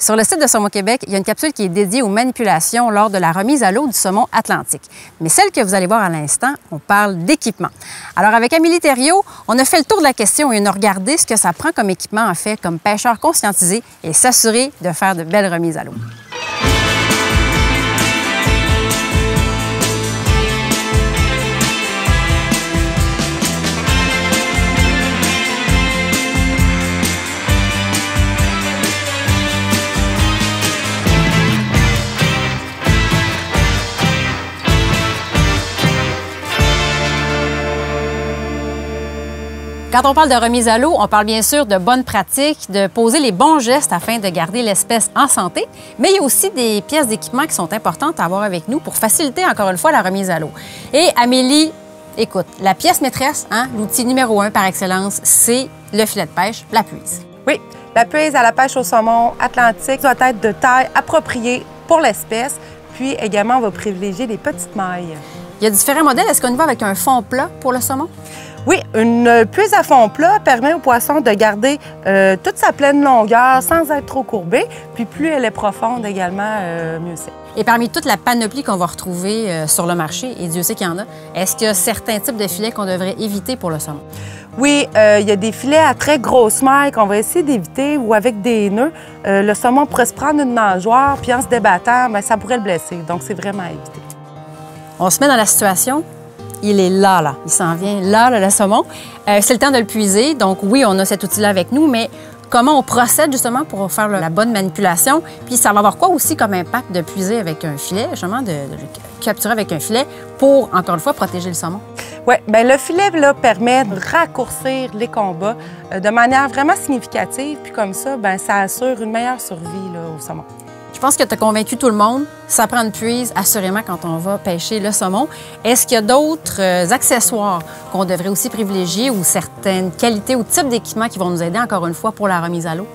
Sur le site de Saumon Québec, il y a une capsule qui est dédiée aux manipulations lors de la remise à l'eau du saumon atlantique. Mais celle que vous allez voir à l'instant, on parle d'équipement. Alors avec Amélie Thériault, on a fait le tour de la question et on a regardé ce que ça prend comme équipement en fait, comme pêcheur conscientisé et s'assurer de faire de belles remises à l'eau. Quand on parle de remise à l'eau, on parle bien sûr de bonnes pratiques, de poser les bons gestes afin de garder l'espèce en santé, mais il y a aussi des pièces d'équipement qui sont importantes à avoir avec nous pour faciliter encore une fois la remise à l'eau. Et Amélie, écoute, la pièce maîtresse, l'outil numéro 1 par excellence, c'est le filet de pêche, la puise. Oui, la puise à la pêche au saumon atlantique doit être de taille appropriée pour l'espèce, puis également on va privilégier les petites mailles. Il y a différents modèles. Est-ce qu'on y va avec un fond plat pour le saumon? Oui, une puise à fond plat permet au poisson de garder toute sa pleine longueur sans être trop courbée. Puis plus elle est profonde également, mieux c'est. Et parmi toute la panoplie qu'on va retrouver sur le marché, et Dieu sait qu'il y en a, est-ce qu'il y a certains types de filets qu'on devrait éviter pour le saumon? Oui, il y a des filets à très grosse maille qu'on va essayer d'éviter ou avec des nœuds. Le saumon pourrait se prendre une nageoire, puis en se débattant, bien, ça pourrait le blesser. Donc c'est vraiment à éviter. On se met dans la situation. Il est là. Il s'en vient là, le saumon. C'est le temps de le puiser. Donc oui, on a cet outil-là avec nous, mais comment on procède justement pour faire la bonne manipulation? Puis ça va avoir quoi aussi comme impact de puiser avec un filet, justement, de capturer avec un filet pour, encore une fois, protéger le saumon? Oui, bien le filet là, permet de raccourcir les combats de manière vraiment significative. Puis comme ça, bien, ça assure une meilleure survie là, au saumon. Je pense que tu as convaincu tout le monde. Ça prend une puise, assurément, quand on va pêcher le saumon. Est-ce qu'il y a d'autres accessoires qu'on devrait aussi privilégier ou certaines qualités ou types d'équipements qui vont nous aider, encore une fois, pour la remise à l'eau?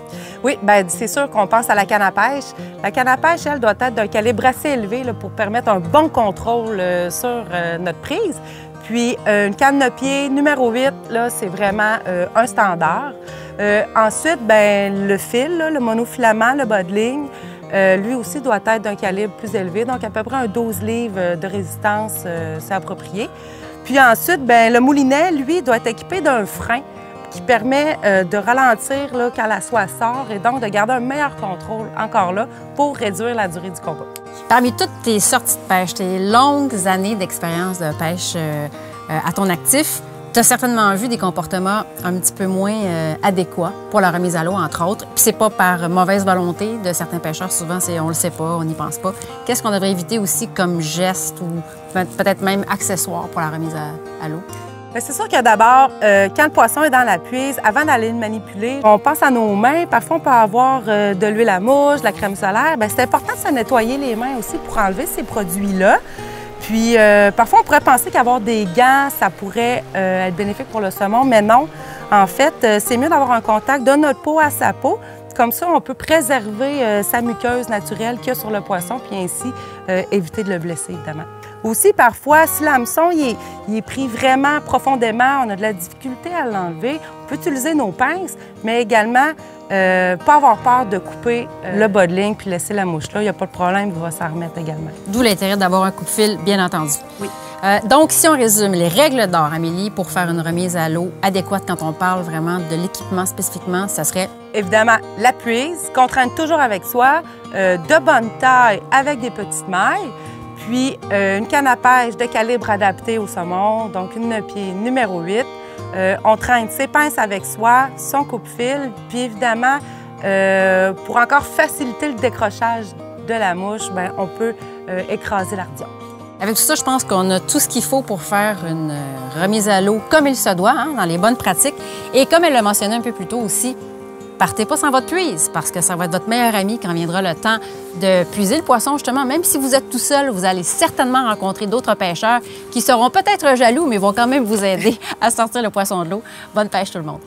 Oui, bien, c'est sûr qu'on pense à la canne à pêche. La canne à pêche, elle, doit être d'un calibre assez élevé là, pour permettre un bon contrôle sur notre prise. Puis, une canne de pied numéro 8, là, c'est vraiment un standard. Ensuite, bien, le fil, là, le monofilament, le bas de ligne, lui aussi doit être d'un calibre plus élevé, donc à peu près un 12 livres de résistance, c'est approprié. Puis ensuite, bien, le moulinet, lui, doit être équipé d'un frein qui permet de ralentir là, quand la soie sort et donc de garder un meilleur contrôle, encore là, pour réduire la durée du combat. Parmi toutes tes sorties de pêche, tes longues années d'expérience de pêche à ton actif, tu as certainement vu des comportements un petit peu moins adéquats pour la remise à l'eau, entre autres. Puis c'est pas par mauvaise volonté de certains pêcheurs. Souvent, c'est on le sait pas, on n'y pense pas. Qu'est-ce qu'on devrait éviter aussi comme geste ou peut-être même accessoire pour la remise à l'eau? C'est sûr que d'abord, quand le poisson est dans la puise, avant d'aller le manipuler, on pense à nos mains. Parfois, on peut avoir de l'huile à mouche, de la crème solaire. Bien, c'est important de se nettoyer les mains aussi pour enlever ces produits-là. Puis, parfois, on pourrait penser qu'avoir des gants, ça pourrait être bénéfique pour le saumon, mais non. En fait, c'est mieux d'avoir un contact de notre peau à sa peau. Comme ça, on peut préserver sa muqueuse naturelle qu'il y a sur le poisson, puis ainsi éviter de le blesser, évidemment. Aussi, parfois, si l'hameçon il est pris vraiment profondément, on a de la difficulté à l'enlever, on peut utiliser nos pinces, mais également pas avoir peur de couper le bas de ligne puis laisser la mouche là. Il n'y a pas de problème, il va s'en remettre également. D'où l'intérêt d'avoir un coup de fil, bien entendu. Oui. Donc, si on résume les règles d'or, Amélie, pour faire une remise à l'eau adéquate quand on parle vraiment de l'équipement spécifiquement, ça serait? Évidemment, la puise, qu'on traîne toujours avec soi, de bonne taille avec des petites mailles, puis une canne à pêche de calibre adapté au saumon, donc une pied numéro 8. On traîne ses pinces avec soi, son coupe-fil, puis évidemment, pour encore faciliter le décrochage de la mouche, bien, on peut écraser l'ardillon. Avec tout ça, je pense qu'on a tout ce qu'il faut pour faire une remise à l'eau comme il se doit, dans les bonnes pratiques. Et comme elle l'a mentionné un peu plus tôt aussi, partez pas sans votre puise, parce que ça va être votre meilleur ami quand viendra le temps de puiser le poisson, justement. Même si vous êtes tout seul, vous allez certainement rencontrer d'autres pêcheurs qui seront peut-être jaloux, mais vont quand même vous aider à sortir le poisson de l'eau. Bonne pêche tout le monde!